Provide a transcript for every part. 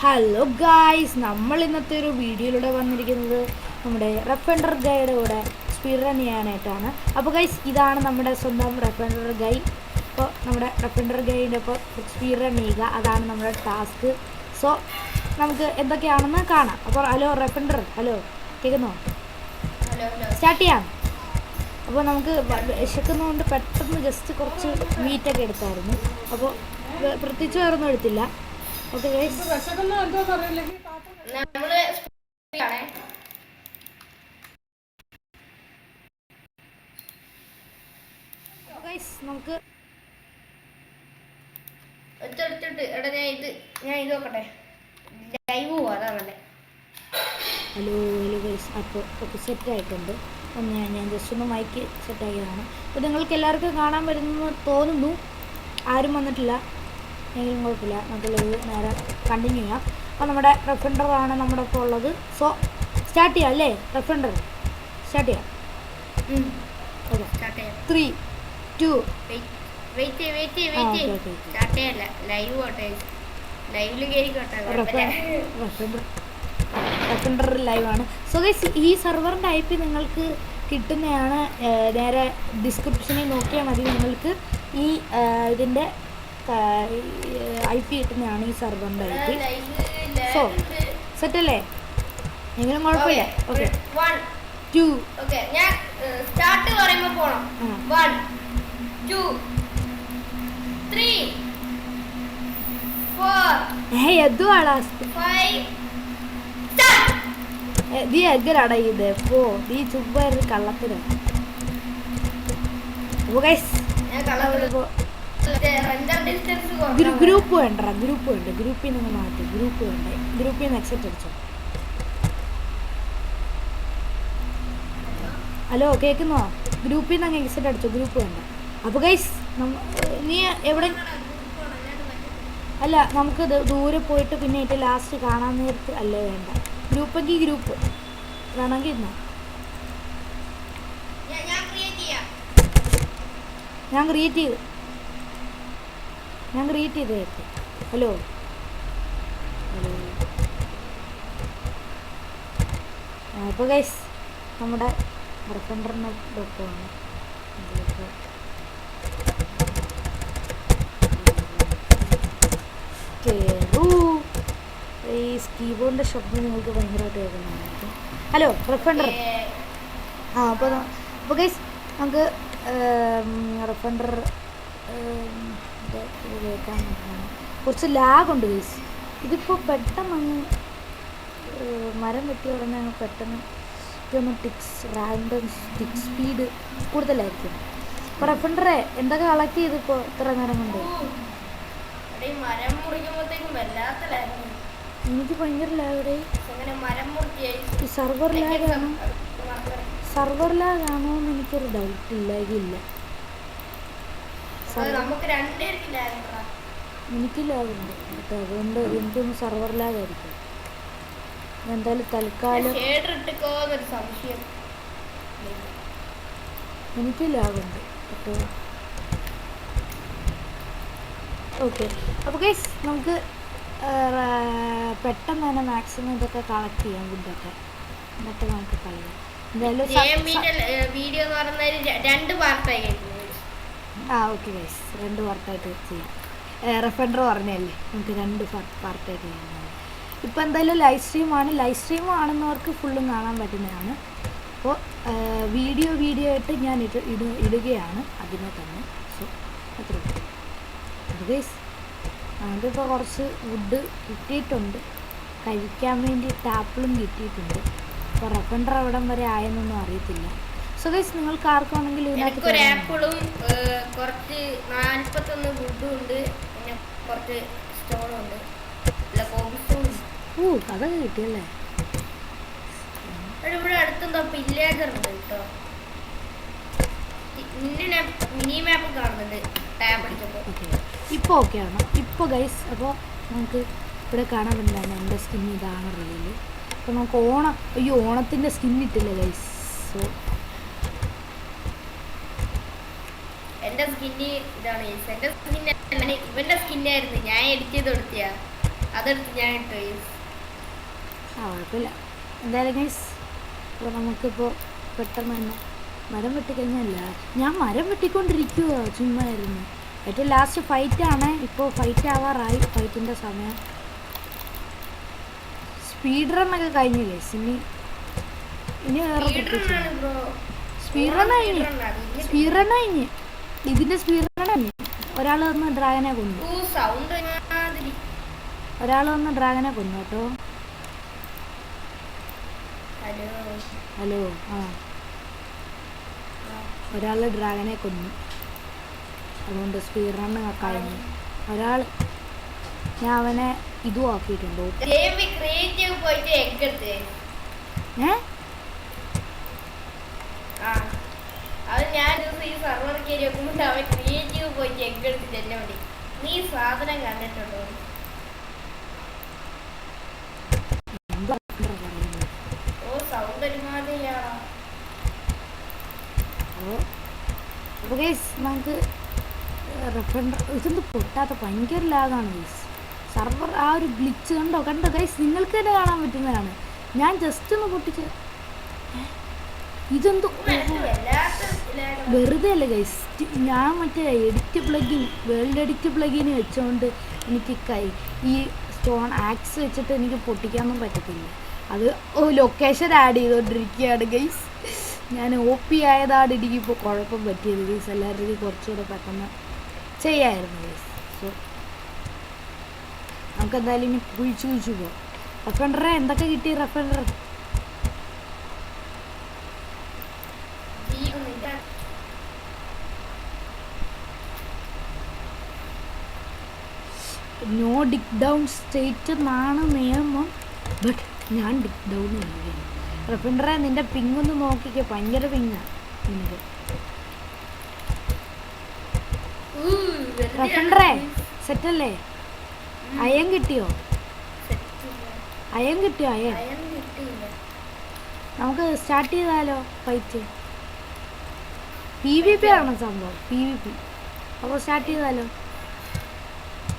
Hello guys, നമ്മൾ ഇന്നത്തെ ഒരു വീഡിയോയിലൂടെ വന്നിരിക്കുന്നത് നമ്മുടെ റെഫൻഡർ ഗൈയുടെ കൂടെ സ്പീഡ് റൺ ചെയ്യാനായിട്ടാണ്. അപ്പോൾ ഗൈസ്, ഇതാണ് നമ്മുടെ സ്വന്തം റെഫൻഡർ ഗൈ. അപ്പോൾ നമ്മുടെ റെഫൻഡർ ഗൈൻ്റെ ഇപ്പോൾ സ്പീഡ് റൺ ചെയ്യുക, അതാണ് നമ്മുടെ ടാസ്ക്. സോ നമുക്ക് എന്തൊക്കെയാണെന്ന് കാണാം. അപ്പോൾ ഹലോ റെഫൻഡർ, ഹലോ കേൾക്കുന്നോ? സ്റ്റാർട്ട് ചെയ്യാം. അപ്പോൾ നമുക്ക് വിശക്കുന്നതുകൊണ്ട് പെട്ടെന്ന് ജസ്റ്റ് കുറച്ച് മീറ്റൊക്കെ എടുത്തായിരുന്നു. അപ്പോൾ പ്രത്യേകിച്ച് വേറൊന്നും എടുത്തില്ല. ഓക്കെ ഗൈസ്, നമുക്ക് ഹലോ ഗൈസ്, അപ്പോൾ ഒക്കെ സെറ്റായിട്ടുണ്ട്. ഞാൻ ജസ്റ്റ് ഒന്ന് മൈക്ക് സെറ്റാക്കിയതാണ്. അപ്പോൾ നിങ്ങൾക്ക് എല്ലാവർക്കും കാണാൻ വരുമെന്ന് തോന്നുന്നു. ആരും വന്നിട്ടില്ല എങ്കിലും കുഴപ്പമില്ല, നമുക്ക് നേരെ കണ്ടിന്യൂ ചെയ്യാം. അപ്പോൾ നമ്മുടെ റെഫൻഡറാണ് നമ്മുടെ ഇപ്പോൾ ഉള്ളത്. സോ സ്റ്റാർട്ട് ചെയ്യാം അല്ലേ? റെഫൻഡർ സ്റ്റാർട്ട് ചെയ്യാം. ഓക്കെ, 3, 2 റെഫൻഡർ ലൈവാണ്. സോ ഗൈസ്, ഈ സെർവറിൻ്റെ IP നിങ്ങൾക്ക് കിട്ടുന്നതാണ്. നേരെ ഡിസ്ക്രിപ്ഷനിൽ നോക്കിയാൽ മതി. നിങ്ങൾക്ക് ഈ ഇതിൻ്റെ IP കിട്ടുന്നതാണ് ഈ സെർവറിൻ്റെ IP. സോ സെറ്റല്ലേ? എങ്കിലും കുഴപ്പമില്ല. ഓക്കെ, 1 2 ഞാൻ സ്റ്റാർട്ട് പറയുമ്പോൾ പോണം. 1 2 3 4 എതുവാടാ 5 നീ എങ്ങനാടാ ഇത്? പോ, നീ ചുമ്മാ കള്ളത്തിന്. ഗ്രൂപ്പ് വേണ്ട, ഗ്രൂപ്പിൽ നിന്ന് മാറ്റി. ഗ്രൂപ്പിൽ നിന്ന് എക്സെപ്റ്റ് അടിച്ചോ. ഹലോ കേൾക്കുന്നോ? ഗ്രൂപ്പിൽ നിന്ന് അങ്ങ് എക്സെപ്റ്റ് അടിച്ചോ, ഗ്രൂപ്പ് വേണ്ട. അപ്പോൾ ഗൈസ്, നീ എവിടെ? അല്ല, നമുക്ക് ദൂരെ പോയിട്ട് പിന്നെ ഏറ്റവും ലാസ്റ്റ് കാണാൻ നേരത്ത് അല്ലേ വേണ്ട. ഗ്രൂപ്പെങ്കിൽ ഗ്രൂപ്പ് വേണമെങ്കിൽ ഇരുന്നോ. ഞാൻ ക്രിയേറ്റ് ചെയ്തേക്ക്. ഹലോ അപ്പോൾ ഗൈസ്, നമ്മുടെ റെഫൻഡറിൻ്റെ ഡോക്ടറാണ്. ഈ കീബോർഡിൻ്റെ ശബ്ദം നിങ്ങൾക്ക് ഭയങ്കരമായിട്ട് കേൾക്കുന്നുണ്ടായിരിക്കും. ഹലോ റെഫൻഡർ. അപ്പോൾ ഗൈസ്, നമുക്ക് റെഫൻഡർ കേൾക്കാൻ കുറച്ച് ലാഗുണ്ട് ഗൈസ്. ഇതിപ്പോൾ പെട്ടെന്ന് മരം വെട്ടി ഉടനെ പെട്ടെന്ന് ഇതൊന്ന് റാൻഡം ടിക്ക് സ്പീഡ് കൂടുതലായിരിക്കും. അപ്പോൾ റെഫൻഡറെ എന്തൊക്കെ കളക്ട് ചെയ്ത് ഇപ്പോൾ ഇത്ര നേരം കൊണ്ട്? എനിക്ക് ഭയങ്കര ലാഗ്. ഈ സർവർ ലാഗാണോ എന്ന് എനിക്കൊരു ഡൗട്ട് ഇല്ല. എനിക്ക് ലാഗുണ്ട് കേട്ടോ, അതുകൊണ്ട് എനിക്കൊന്ന് സർവർ ലാഗായിരിക്കും. എന്തായാലും തൽക്കാലം എനിക്ക് ലാഗുണ്ട് കേട്ടോ. ഓക്കെ, അപ്പോൾ ഗൈസ്, നമുക്ക് പെട്ടെന്ന് തന്നെ മാക്സിമം ഇതൊക്കെ കളക്ട് ചെയ്യാം. ഫുഡൊക്കെ എന്നിട്ട് നമുക്ക് കളയാം. എന്തായാലും വീഡിയോ എന്ന് പറഞ്ഞാൽ 2 പാർട്ടായി. ഓക്കെ ഗൈസ്, 2 പാർട്ടായിട്ട് ചെയ്യാം. റെഫൻഡർ പറഞ്ഞല്ലേ, നമുക്ക് 2 പാർട്ടായിട്ട് ചെയ്യാം. ഇപ്പോൾ എന്തായാലും ലൈവ് സ്ട്രീം ആണെന്നവർക്ക് ഫുള്ളും കാണാൻ പറ്റുന്നതാണ്. അപ്പോൾ വീഡിയോ ആയിട്ട് ഞാൻ ഇടുകയാണ് അതിനെ തന്നെ. സോ അത്രേ ഗൈസ്, അതിപ്പോൾ കുറച്ച് വുഡ് കിട്ടിയിട്ടുണ്ട്. കഴിക്കാൻ വേണ്ടി ആപ്പിളും കിട്ടിയിട്ടുണ്ട്. അപ്പോൾ റെഫൻഡർ എവിടം വരെ ആയെന്നൊന്നും അറിയത്തില്ല. സോ ഗൈസ്, നിങ്ങൾക്ക് ആർക്കാണെങ്കിലും ഇതിനകത്ത് ആപ്പിളും കുറച്ച് 41 വുഡും ഉണ്ട്, പിന്നെ കുറച്ച് സ്റ്റോണും ഉണ്ട്. അതൊക്കെ കിട്ടിയല്ലേ? ഇവിടെ അടുത്തെന്തോ വില്ലേജർ ഉണ്ട് കേട്ടോ. മിനി മാപ്പ് കാണുന്നുണ്ട് ടാബ് അടിച്ചപ്പോൾ. ഇപ്പോൾ ഓക്കെ ആണ്. ഇപ്പോൾ ഗൈസ്, അപ്പോൾ നമുക്ക് ഇവിടെ കാണാൻ പറ്റില്ല എൻ്റെ സ്കിൻ ഇതാണ് റിയല്. അപ്പോൾ നമുക്ക് ഓണത്തിൻ്റെ സ്കിൻ ഇട്ടില്ല ഗൈസ്. സോ എൻ്റെ സ്കിന്ന് ഇതാണ്. എൻ്റെ സ്കിൻ ഇവൻ്റെ സ്കിന്നായിരുന്നു, ഞാൻ എഡിറ്റ് ചെയ്ത് കൊടുത്തിയാ. അതെടുത്ത് ഞാൻ ഇട്ടു. കുഴപ്പമില്ല. എന്തായാലും ഗൈസ് ഇപ്പോൾ നമുക്കിപ്പോൾ പെട്ടെന്ന് തന്നെ മരം വെട്ടിക്കഴിഞ്ഞല്ല, ഞാൻ മരം വെട്ടിക്കൊണ്ടിരിക്കുക ചുമ്മായിരുന്നു. ഏറ്റവും ലാസ്റ്റ് ഫൈറ്റാണ്. ഇപ്പോൾ ഫൈറ്റ് ആവാറായി, ഫൈറ്റിൻ്റെ സമയം. സ്പീഡ് റണ്ണൊക്കെ കഴിഞ്ഞു ഗൈസ്. ഇനി വേറെ സ്പീഡ് റൺ കഴിഞ്ഞ് ഇതിൻ്റെ സ്പീഡ് റൺ കഴിഞ്ഞ്. ഒരാൾ വന്ന് ഡ്രാഗനെ കൊന്നു കേട്ടോ. ഹലോ. ആ, ഒരാൾ ഡ്രാഗനെ കൊന്നു, അതുകൊണ്ട് സ്പീഡ് റണ്ണ് കഴിഞ്ഞു. ഒരാൾ ഞാൻ അവനെ ഇതും ആക്കിയിട്ടുണ്ടോ. അപ്പോൾ ഗൈസ് നമുക്ക് ഇതൊന്നും പൊട്ടാത്ത ഭയങ്കര ലാഗാണ് ഗൈസ്. സർവർ ആ ഒരു ഗ്ലിച്ച് കണ്ടോ ഗൈസ്, നിങ്ങൾക്ക് തന്നെ കാണാൻ പറ്റുന്നതാണ്. ഞാൻ ജസ്റ്റ് ഒന്ന് പൊട്ടിച്ച് ഇതെന്തോ വെറുതെ അല്ല ഗൈസ്. ഞാൻ മറ്റേ വേൾഡ് എഡിറ്റ് പ്ലഗിന് വെച്ചുകൊണ്ട് എനിക്ക് ഈ സ്റ്റോൺ ആക്സ് വെച്ചിട്ട് എനിക്ക് പൊട്ടിക്കാനൊന്നും പറ്റത്തില്ല. അത് ലൊക്കേഷൻ ആഡ് ചെയ്തുകൊണ്ടിരിക്കുകയാണ് ഗൈസ്. ഞാൻ OP ആയതാണ് എനിക്കിപ്പോൾ കുഴപ്പം പറ്റിയത് ഗൈസ്. എല്ലാവരുടെയും കുറച്ചുകൂടെ പെട്ടെന്ന് ചെയ്യാമായിരുന്നു ഗൈസ്. സോ നമുക്കെന്തായാലും ഇനി കുഴിച്ചു പോകാം. റെഫൻഡറെ എന്തൊക്കെ കിട്ടി? റെഫൻഡർ നോ ഡിഗ് ഡൗൺ സ്റ്റേറ്റ് എന്നാണ് നിയമം, ബട്ട് ഞാൻ ഡിഗ് ഡൗൺ ചെയ്യുകയാണ്. റെഫൻഡറെ നിന്റെ പിങ് ഒന്ന് നോക്കിക്കോ, ഭയങ്കര പിങ്ങാണ് നിനക്ക്. റെഫൻഡറെ സെറ്റല്ലേ? അയൺ കിട്ടിയോ? അയൺ നമുക്ക് സ്റ്റാർട്ട് ചെയ്താലോ ഫൈറ്റ്? PvP ആണോ സംഭവം? PvP. അപ്പോൾ സ്റ്റാർട്ട് ചെയ്താലോ?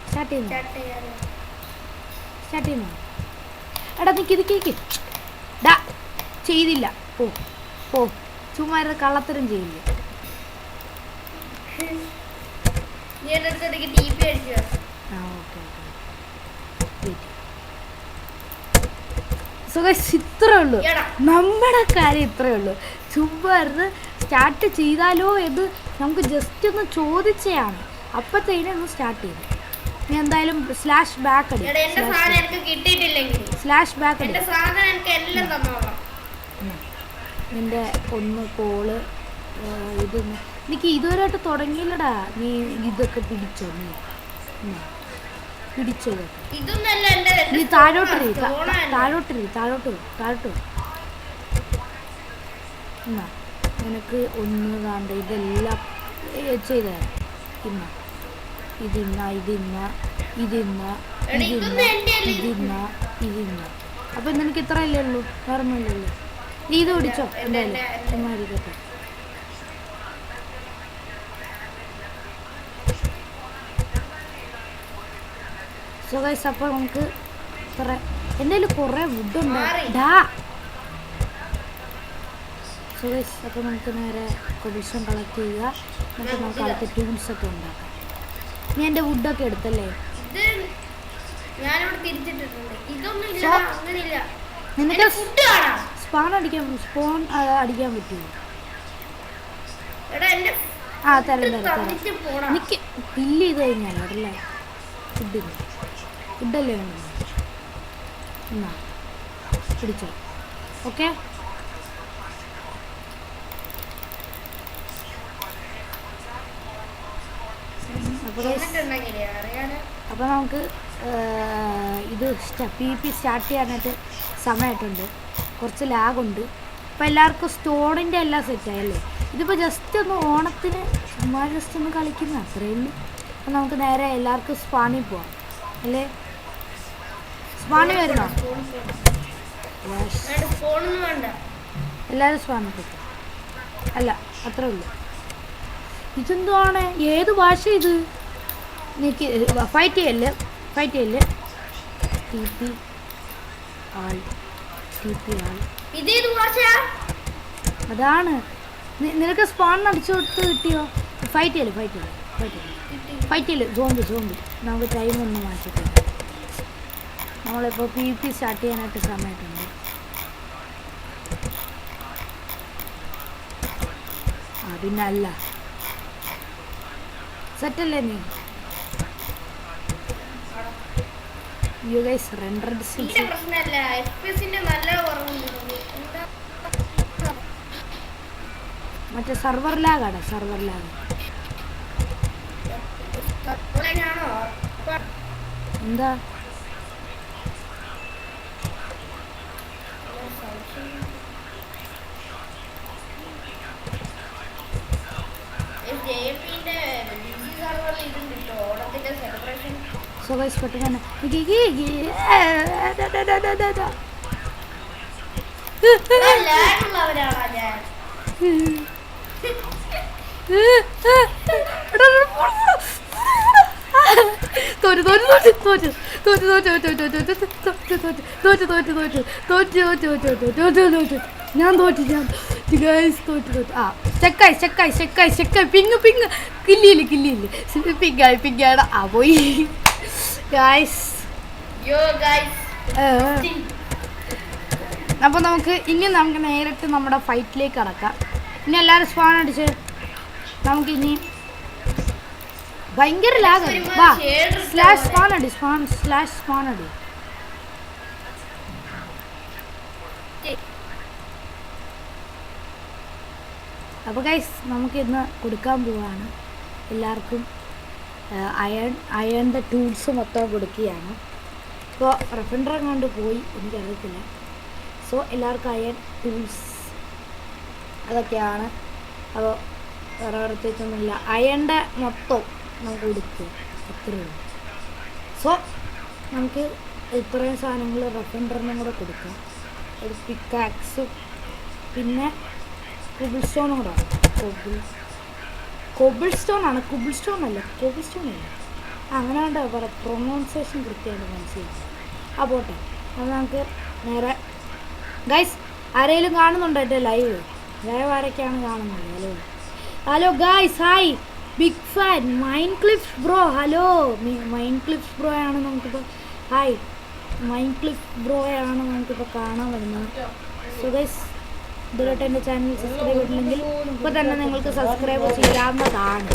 സ്റ്റാർട്ട് ചെയ്യുന്നു. എടാ നിക്ക് ഡാ, ചെയ്തില്ല. പോ ചുമ്മാ കള്ളത്തരം ചെയ്യില്ല. ഇത്രേ ഉള്ളൂ നമ്മുടെ കാര്യം, ഇത്രയേ ഉള്ളൂ. ചുമ്മാ സ്റ്റാർട്ട് ചെയ്താലോ എന്ന് നമുക്ക് ജസ്റ്റ് ഒന്ന് ചോദിച്ചതാണ്. അപ്പത്തേനും സ്റ്റാർട്ട് ചെയ്തു. ഞാൻ എന്തായാലും സ്ലാഷ് ബാക്ക് നിന്റെ ഒന്ന് കോള് ഇതൊന്ന് എനിക്ക് ഇതുവരെയായിട്ട് തുടങ്ങിയില്ലടാ. നീ ഇതൊക്കെ പിടിച്ചോ? നീ താഴോട്ട് നിനക്ക് ഒന്ന് കാണ്ട ഇതെല്ലാം ചെയ്തേരാം. ഇതിന്ന അപ്പൊ നിനക്ക് ഇത്ര അല്ലേ ഉള്ളൂ, വേറെ ഒന്നുമില്ലല്ലോ. നീ ഇത് പിടിച്ചോ എന്തായാലും, ചുമ്മാരിക്കട്ടെ. സോ ഗൈസ്, അപ്പോൾ നമുക്ക് എൻ്റെ കയ്യിൽ കുറേ വുഡുണ്ട്. സോ ഗൈസ്, അപ്പോൾ നമുക്ക് നേരെ കൊബിഷൻ കളക്ട് ചെയ്യുക. എന്നിട്ട് നമുക്ക് അടുത്ത ടൂൾസൊക്കെ ഉണ്ടാക്കാം. ഞാൻ എൻ്റെ വുഡൊക്കെ എടുത്തല്ലേ? നിനക്ക് സ്പോൺ അടിക്കാൻ പറ്റുമോ? തരാം. എനിക്ക് ഫില്ല് ചെയ്ത് കഴിഞ്ഞാൽ അതല്ലേ ഫുഡല്ലേ വേണം. എന്നാ പിടിച്ചോ. ഓക്കെ, അപ്പോൾ നമുക്ക് ഇത് PvP സ്റ്റാർട്ട് ചെയ്യാനായിട്ട് സമയമായിട്ടുണ്ട്. കുറച്ച് ലാഗുണ്ട്. അപ്പോൾ എല്ലാവർക്കും സ്റ്റോണിൻ്റെ എല്ലാം സെറ്റായല്ലേ? ഇതിപ്പോൾ ജസ്റ്റ് ഒന്ന് ഓണത്തിന് ചുമ്മാ ജസ്റ്റ് ഒന്ന് കളിക്കുന്ന അത്രയേ ഉള്ളൂ. അപ്പോൾ നമുക്ക് നേരെ എല്ലാവർക്കും സ്പാണിൽ പോവാം അല്ലേ? സ്പാണിൽ വരുന്നോ? എല്ലാവരും സ്പാണിൽ പോയി. അല്ല, അത്രേ ഉള്ളൂ. ഇതെന്താണ്? ഏത് ഭാഷ ഇത്? എനിക്ക് ഫൈറ്റ് ചെയ്യല്ലേ? TP ആൾ അതാണ്. നിനക്ക് സ്പോൺ അടിച്ചു കൊടുത്ത് കിട്ടിയോ? ഫൈറ്റ് ചെയ്യല് സോംബി. നമുക്ക് ടൈം ഒന്ന് മാറ്റിയിട്ട് നമ്മളിപ്പോൾ PvP സ്റ്റാർട്ട് ചെയ്യാനായിട്ട് സമയത്തുണ്ട്. പിന്നെ അല്ല സെറ്റല്ലേ നീ? യു ഗൈസ് റെൻഡർ ഡിസ്റ്റൻസ് മറ്റേ സർവർ ലാഗാണ്. എന്താ സോ ഗൈസ് പെട്ടെന്ന് ഞാൻ തോറ്റു. ചെക്കായി പിങ് കില്ലിയില്ല പിങ്ങാണ് പോയി ഗൈസ്. അപ്പോൾ നമുക്ക് നേരിട്ട് നമ്മുടെ ഫൈറ്റിലേക്ക് കടക്കാം. ഇനി എല്ലാവരും സ്പാൺ അടിച്ച് നമുക്കിനി ഭയങ്കര ലാഗ്. വാ /spawn അടി. അപ്പോൾ ഗൈസ് നമുക്ക് ഇന്ന് കൊടുക്കാൻ പോവാണ് എല്ലാവർക്കും. അയണിൻ്റെ ടൂൾസ് മൊത്തം കൊടുക്കുകയാണ്. ഇപ്പോൾ റെഫൻഡർ കൊണ്ട് പോയി എനിക്കറിയത്തില്ല. സോ എല്ലാവർക്കും അയൺ ടൂൾസ് അതൊക്കെയാണ്. അപ്പോൾ വേറെ പ്രത്യേകിച്ചൊന്നുമില്ല. അയണിൻ്റെ മൊത്തം നമുക്ക് കൊടുക്കുക അത്രയുള്ളൂ. സോ നമുക്ക് ഇത്രയും സാധനങ്ങൾ റെഫൻഡറിനും കൂടെ കൊടുക്കാം. ഒരു പിക്കാക്സും പിന്നെ കുബിൾസ്റ്റോണും കൂടെ. കോബിൾസ്റ്റോൺ അല്ല അങ്ങനെ കൊണ്ട് പറയാം. പ്രൊനൗൺസിയേഷൻ കൃത്യമായിട്ട് മനസ്സിലായി. പോട്ടെ. അത് നമുക്ക് നേരെ ഗൈസ് ആരെങ്കിലും കാണുന്നുണ്ടോ എൻ്റെ ലൈവ് ആരൊക്കെയാണ് കാണുന്നത്? Hello guys, hi, big fan Mineclif bro. Hello Mineclif bro ആണ് നമുക്കിപ്പോൾ. ഹായ് മൈൻക്ലിഫ് ബ്രോയാണ് നമുക്കിപ്പോൾ കാണാൻ വരുന്നത്. സോ ഗൈസ് ഇതുവരെയായിട്ട് എൻ്റെ ചാനൽ സബ്സ്ക്രൈബ് ചെയ്തിട്ടില്ലെങ്കിൽ ഇപ്പോൾ തന്നെ നിങ്ങൾക്ക് സബ്സ്ക്രൈബ് ചെയ്യാവുന്നതാണ്.